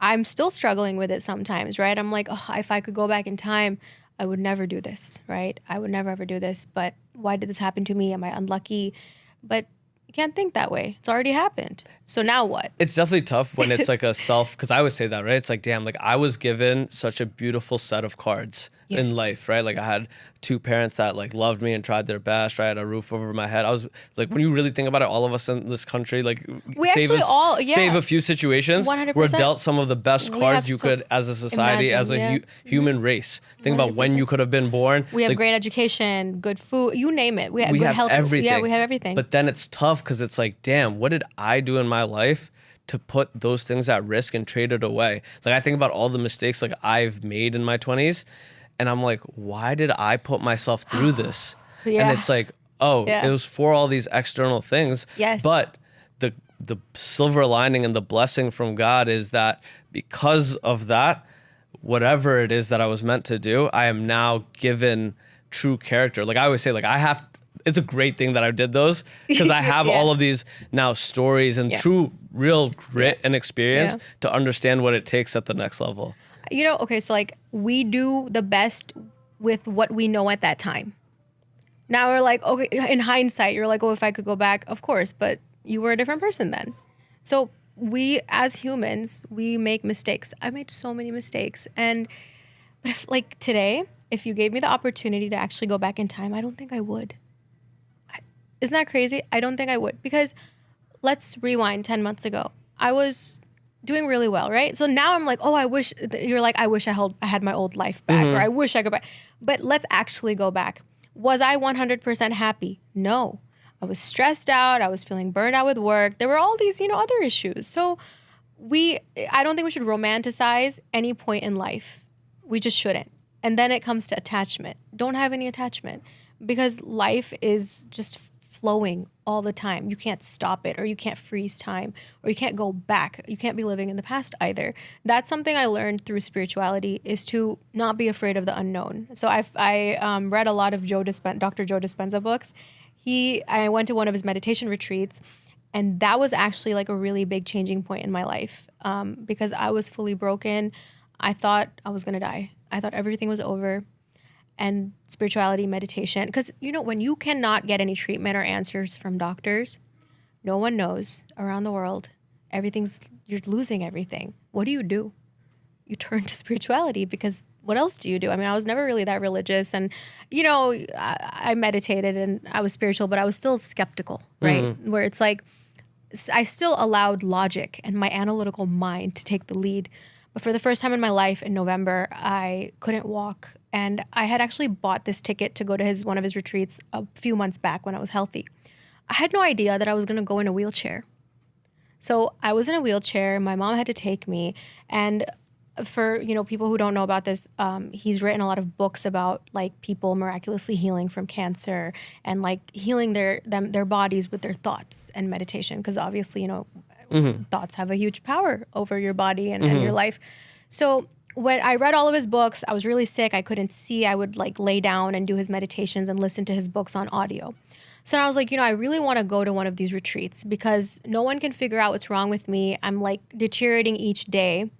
I'm still struggling with it sometimes, right? I'm like, oh, if I could go back in time, I would never do this, right? I would never ever do this. But why did this happen to me? Am I unlucky? But you can't think that way. It's already happened. So now what? It's definitely tough when it's like a because I always say that, right? It's like, damn, like I was given such a beautiful set of cards in life, right? Like I had two parents that like loved me and tried their best, right? I had a roof over my head. I was like, when you really think about it, all of us in this country, like save a few situations, 100%. we're dealt some of the best cards you could as a society, as a human race. Think 100%. About when you could have been born. We have great education, good food, you name it. We have good health. Everything. Yeah, we have everything. But then it's tough because it's like, damn, what did I do in my life to put those things at risk and trade it away? Like I think about all the mistakes like I've made in my 20s, and I'm like, why did I put myself through this? And it's like, it was for all these external things. Yes. But the silver lining and the blessing from God is that because of that, whatever it is that I was meant to do, I am now given true character. Like I always say, like it's a great thing that I did those, because I have all of these now stories and true, real grit and experience to understand what it takes at the next level. You know, okay, so like we do the best with what we know at that time. Now we're like, okay, in hindsight, you're like, oh, if I could go back, of course, but you were a different person then. So we, as humans, we make mistakes. I made so many mistakes. But if, like today, if you gave me the opportunity to actually go back in time, I don't think I would. Isn't that crazy? I don't think I would, because let's rewind 10 months ago. I was doing really well, right? So now I'm like, oh, I wish I had my old life back, or I wish I could back. But let's actually go back. Was I 100% happy? No. I was stressed out. I was feeling burned out with work. There were all these, other issues. So I don't think we should romanticize any point in life. We just shouldn't. And then it comes to attachment. Don't have any attachment, because life is just flowing all the time. You can't stop it, or you can't freeze time, or you can't go back. You can't be living in the past either. That's something I learned through spirituality, is to not be afraid of the unknown. So I read a lot of Dr. Joe Dispenza books. I went to one of his meditation retreats, and that was actually like a really big changing point in my life, because I was fully broken. I thought I was going to die. I thought everything was over. And spirituality, meditation, because when you cannot get any treatment or answers from doctors, no one knows around the world, you're losing everything. What do? You turn to spirituality, because what else do you do? I mean, I was never really that religious, and I meditated and I was spiritual, but I was still skeptical, right? Where it's like I still allowed logic and my analytical mind to take the lead. But for the first time in my life, in November, I couldn't walk. And I had actually bought this ticket to go to one of his retreats a few months back when I was healthy. I had no idea that I was going to go in a wheelchair. So I was in a wheelchair. My mom had to take me. And for, people who don't know about this, he's written a lot of books about like people miraculously healing from cancer and like healing their bodies with their thoughts and meditation. Because obviously, thoughts have a huge power over your body and your life. So when I read all of his books, I was really sick. I couldn't see. I would like lay down and do his meditations and listen to his books on audio. So I was like, I really want to go to one of these retreats, because no one can figure out what's wrong with me. I'm like deteriorating each day.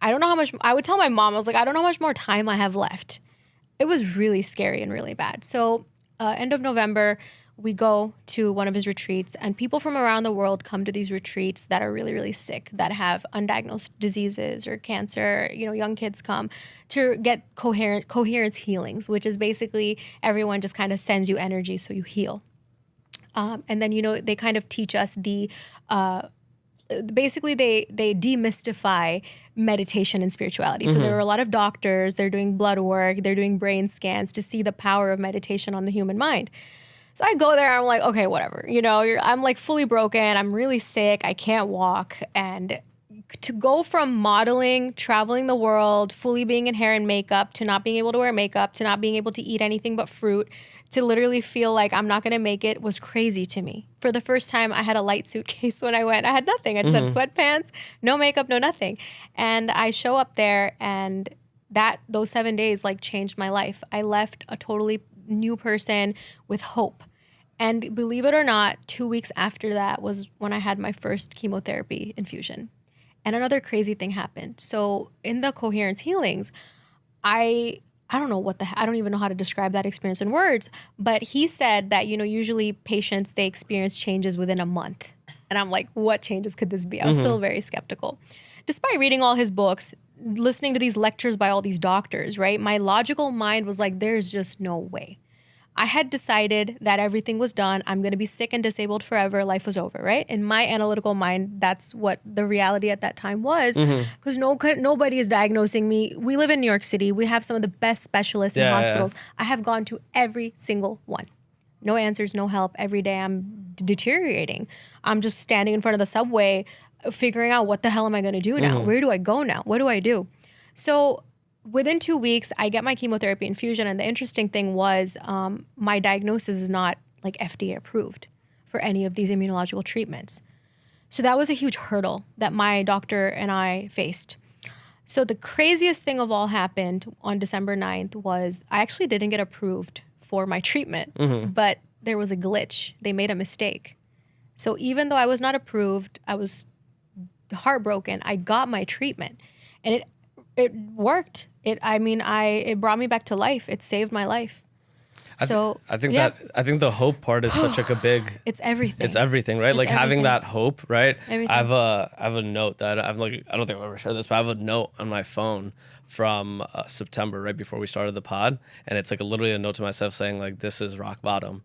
I don't know how much, I would tell my mom, I was like, I don't know how much more time I have left. It was really scary and really bad. So end of November, we go to one of his retreats, and people from around the world come to these retreats that are really, really sick, that have undiagnosed diseases or cancer. Young kids come to get coherence healings, which is basically everyone just kind of sends you energy so you heal. And then, they kind of teach us basically they demystify meditation and spirituality. So there are a lot of doctors, they're doing blood work, they're doing brain scans to see the power of meditation on the human mind. So I go there, I'm like, okay, whatever. I'm like fully broken. I'm really sick. I can't walk. And to go from modeling, traveling the world, fully being in hair and makeup, to not being able to wear makeup, to not being able to eat anything but fruit, to literally feel like I'm not going to make it, was crazy to me. For the first time, I had a light suitcase when I went. I had nothing. I just had sweatpants, no makeup, no nothing. And I show up there, and those 7 days like changed my life. I left a totally new person with hope. And believe it or not, 2 weeks after that was when I had my first chemotherapy infusion. And another crazy thing happened. So in the coherence healings, I don't know I don't even know how to describe that experience in words, but he said that, usually patients, they experience changes within a month. And I'm like, what changes could this be? I was still very skeptical. Despite reading all his books, listening to these lectures by all these doctors, right? My logical mind was like, there's just no way. I had decided that everything was done. I'm going to be sick and disabled forever. Life was over, right? In my analytical mind, that's what the reality at that time was, because nobody is diagnosing me. We live in New York City. We have some of the best specialists in hospitals. I have gone to every single one. No answers, no help. Every day I'm deteriorating. I'm just standing in front of the subway figuring out, what the hell am I going to do now? Where do I go now? What do I do? So within 2 weeks, I get my chemotherapy infusion. And the interesting thing was my diagnosis is not like FDA approved for any of these immunological treatments. So that was a huge hurdle that my doctor and I faced. So the craziest thing of all happened on December 9th was I actually didn't get approved for my treatment, but there was a glitch. They made a mistake. So even though I was not approved, I was heartbroken. I got my treatment, and it worked. It brought me back to life. It saved my life. I think the hope part is such like a big. It's everything. It's everything, right? It's like having everything. that hope, right? Everything. I have a note that I don't think I've ever shared this, but I have a note on my phone from September, right before we started the pod, and it's like literally a note to myself saying like, "This is rock bottom."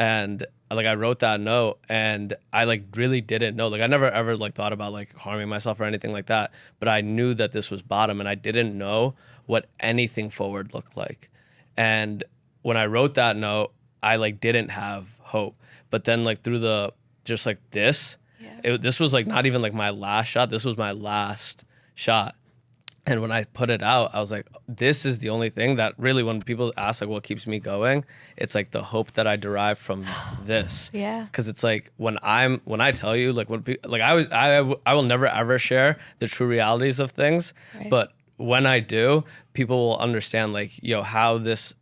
And like I wrote that note, and I like really didn't know. Like I never ever like thought about like harming myself or anything like that. But I knew that this was bottom, and I didn't know what anything forward looked like. And when I wrote that note, I like didn't have hope. But then like through the just like this, this was like not even like my last shot. This was my last shot. And when I put it out, I was like, this is the only thing that really, when people ask like what keeps me going, it's like the hope that I derive from this. Yeah. Cause it's like when I tell you like I will never ever share the true realities of things. Right. But when I do, people will understand like,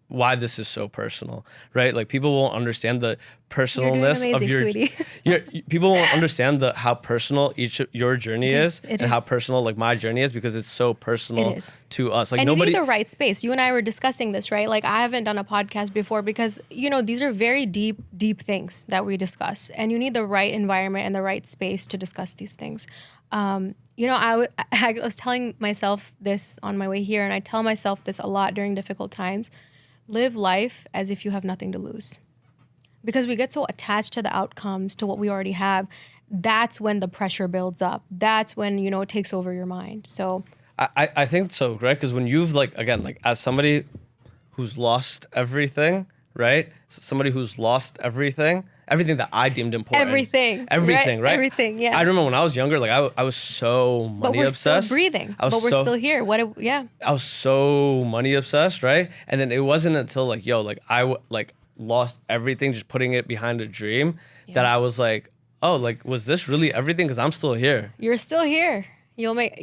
why this is so personal, right? Like people won't understand the personalness amazing, of your, sweetie. people won't understand how personal your journey is It and how personal like my journey is, because it's so personal to us. Like and nobody. You need the right space. You and I were discussing this, right? Like I haven't done a podcast before because, these are very deep things that we discuss, and you need the right environment and the right space to discuss these things. I was telling myself this on my way here, and I tell myself this a lot during difficult times. Live life as if you have nothing to lose. Because we get so attached to the outcomes, to what we already have. That's when the pressure builds up. That's when, it takes over your mind. So I think so, right? Because when you've like, again, like as somebody who's lost everything, right? Somebody who's lost everything that I deemed important. Everything, right? Everything, yeah. I remember when I was younger, like I was so money obsessed. But we're still breathing. But we're still here. I was so money obsessed, right? And then it wasn't until like, I lost everything, just putting it behind a dream, that I was like, oh, like, was this really everything? Because I'm still here. You're still here. You'll make,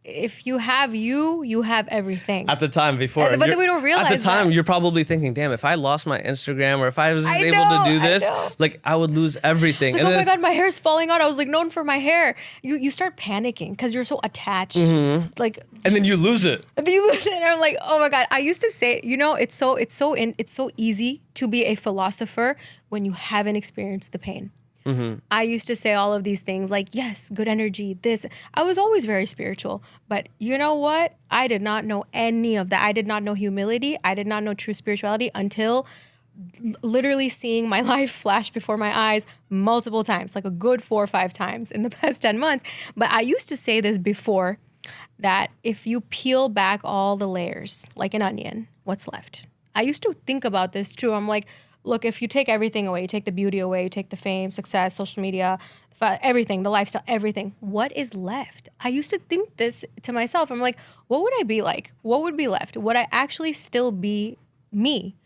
if you have you have everything. At the time before. But then we don't realize at the time, that. You're probably thinking, damn, if I lost my Instagram or if I was able to do this, like I would lose everything. It's like, oh my God, my hair's falling out. I was like known for my hair. You start panicking because you're so attached. Mm-hmm. Like, and then you lose it. And I'm like, oh my God. I used to say, it's so easy to be a philosopher when you haven't experienced the pain. Mm-hmm. I used to say all of these things like, yes, good energy, this. I was always very spiritual. But you know what? I did not know any of that. I did not know humility. I did not know true spirituality until literally seeing my life flash before my eyes multiple times, like a good 4 or 5 times in the past 10 months. But I used to say this before, that if you peel back all the layers like an onion, what's left? I used to think about this too. I'm like, look, if you take everything away, you take the beauty away, you take the fame, success, social media, everything, the lifestyle, everything, what is left? I used to think this to myself. I'm like, what would I be like? What would be left? Would I actually still be me?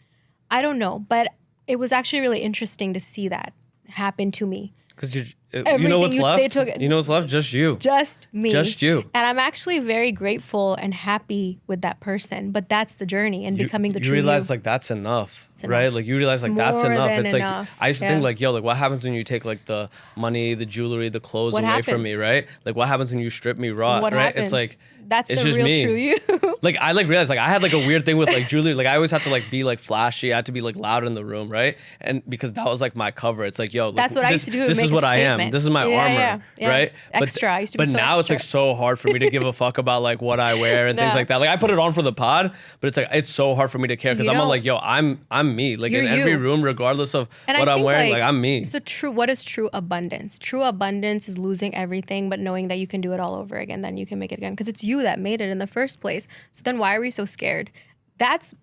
I don't know. But it was actually really interesting to see that happen to me. Because you know what's left? You know what's left? Just you. Just me. Just you. And I'm actually very grateful and happy with that person. But that's the journey and becoming the true you. You realize like that's enough, right? Like you realize like that's enough. It's like I used to think like, like what happens when you take like the money, the jewelry, the clothes away from me, right? Like what happens when you strip me raw, what right? Happens? It's like that's it's the just real me. True you. Like I like realized like I had like a weird thing with like jewelry. Like I always had to like be like flashy. I had to be like loud in the room, right? And because that was like my cover. It's like, like, that's what I used to do. This is what I am. This is my armor, right? Extra. I used to be but so now extra. it's like so hard for me to give a fuck about like what I wear and things like that. Like I put it on for the pod, but it's like it's so hard for me to care because I'm like, I'm me. Like in every room, regardless of what I'm wearing, like I'm me. So true. What is true abundance? True abundance is losing everything, but knowing that you can do it all over again. Then you can make it again because it's you that made it in the first place. So then why are we so scared? That's,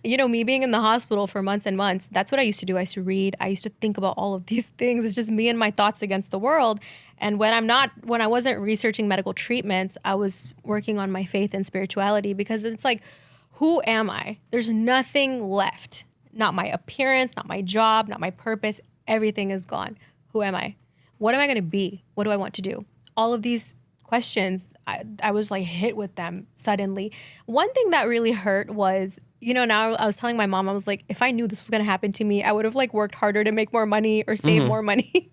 me being in the hospital for months and months, that's what I used to do. I used to read. I used to think about all of these things. It's just me and my thoughts against the world. And when I wasn't researching medical treatments, I was working on my faith and spirituality because it's like, who am I? There's nothing left. Not my appearance, not my job, not my purpose. Everything is gone. Who am I? What am I going to be? What do I want to do? All of these questions, I was like hit with them suddenly. One thing that really hurt was, now I was telling my mom, I was like, if I knew this was going to happen to me, I would have like worked harder to make more money or save more money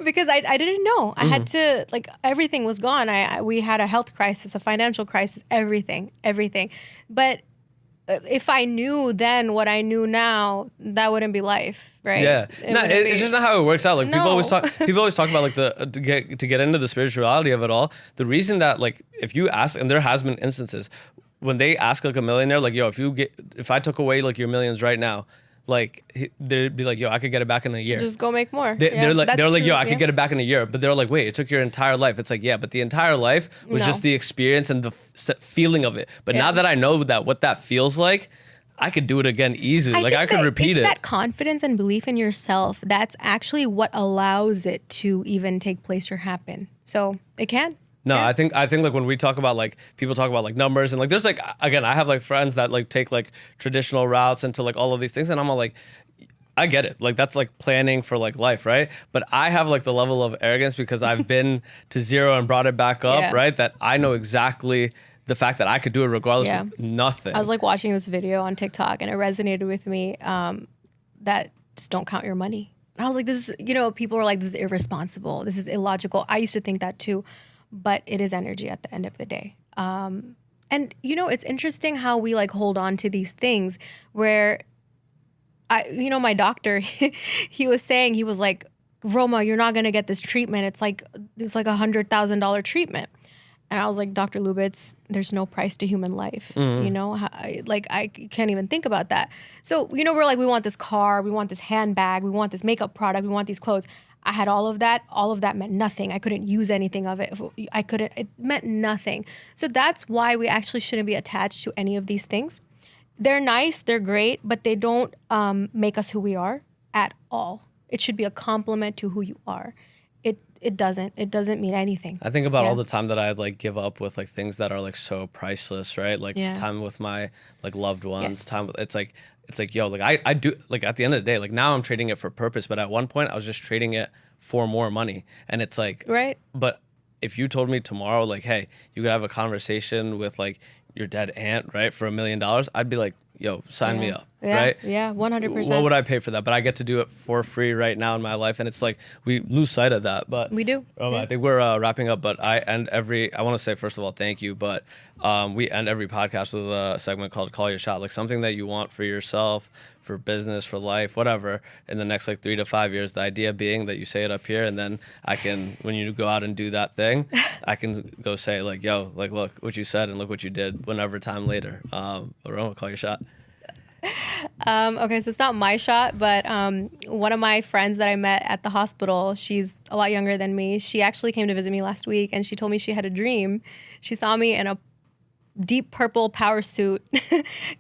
because I didn't know. I had to, like, everything was gone. We had a health crisis, a financial crisis, everything. But if I knew then what I knew now, that wouldn't be life, right? Yeah, it's just not how it works out. Like people always talk about like to get into the spirituality of it all. The reason that like if you ask, and there has been instances when they ask like a millionaire, like, yo, if I took away like your millions right now, like they'd be like, yo, I could get it back in a year. Just go make more. They're like, yo, I could get it back in a year. But they're like, wait, it took your entire life. It's like, yeah, but the entire life was just the experience and the feeling of it. But now that I know that what that feels like, I could do it again easily. Like I could repeat it. It's that confidence and belief in yourself that's actually what allows it to even take place or happen. So it can. No, I think like when we talk about like people talk about like numbers and like there's like again I have like friends that like take like traditional routes into like all of these things and I'm all like I get it, like that's like planning for like life, right? But I have like the level of arrogance because I've been to zero and brought it back up, right? That I know exactly the fact that I could do it regardless of nothing. I was like watching this video on TikTok and it resonated with me that just don't count your money. And I was like, this is, you know, people are like, this is irresponsible, this is illogical. I used to think that too. But it is energy at the end of the day. And, you know, it's interesting how we like hold on to these things where, my doctor, he was saying, he was like, Rohma, you're not going to get this treatment. It's like $100,000 treatment. And I was like, Dr. Lubitz, there's no price to human life. You know, I can't even think about that. So, you know, we're like, we want this car, we want this handbag, we want this makeup product, we want these clothes. I had all of that. All of that meant nothing. I couldn't use anything of it. It meant nothing. So that's why we actually shouldn't be attached to any of these things. They're nice, they're great, but they don't make us who we are at all. It should be a compliment to who you are. It doesn't mean anything. I think about all the time that I like give up with like things that are like so priceless, right? Like time with my like loved ones, time with, it's like, yo, like I do, like at the end of the day, like now I'm trading it for purpose, but at one point I was just trading it for more money. And it's like, right. But if you told me tomorrow, like, hey, you could have a conversation with like your dead aunt, right, for $1 million, I'd be like, yo, sign me up, right? Yeah, 100%. What would I pay for that? But I get to do it for free right now in my life. And it's like, we lose sight of that. But we do. I think we're wrapping up, but I want to say, first of all, thank you. But we end every podcast with a segment called Call Your Shot, like something that you want for yourself, for business, for life, whatever, in the next like 3 to 5 years. The idea being that you say it up here, and then I can, when you go out and do that thing, I can go say like, yo, like, look what you said and look what you did whenever time later. Rohma, call your shot. Okay, so it's not my shot, but one of my friends that I met at the hospital, she's a lot younger than me. She actually came to visit me last week, and she told me she had a dream. She saw me in a deep purple power suit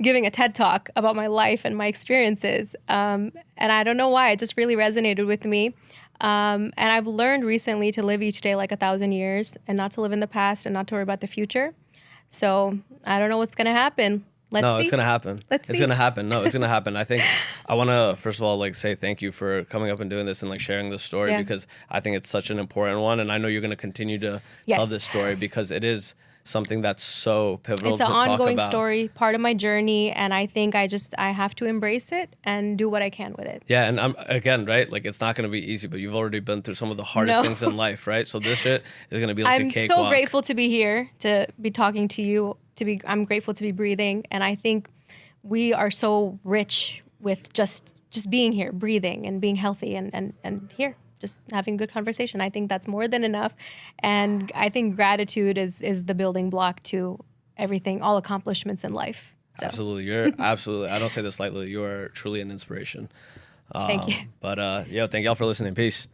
giving a TED talk about my life and my experiences. And I don't know why, it just really resonated with me. And I've learned recently to live each day like 1,000 years and not to live in the past and not to worry about the future. So I don't know what's going to happen. Let's see. It's going to happen. It's going to happen. No, it's going to happen. I think I want to, first of all, like say thank you for coming up and doing this and like sharing this story because I think it's such an important one. And I know you're going to continue to tell this story because it is something that's so pivotal to talk about. It's an ongoing story, part of my journey, and I think I have to embrace it and do what I can with it. Yeah, and I'm again, right? Like it's not going to be easy, but you've already been through some of the hardest things in life, right? So this shit is going to be like a cakewalk. I'm so grateful to be here, to be talking to you, I'm grateful to be breathing, and I think we are so rich with just being here, breathing and being healthy and here. Just having good conversation. I think that's more than enough. And I think gratitude is the building block to everything, all accomplishments in life. So. Absolutely. You're absolutely, I don't say this lightly, you are truly an inspiration. Thank you. But thank y'all for listening. Peace.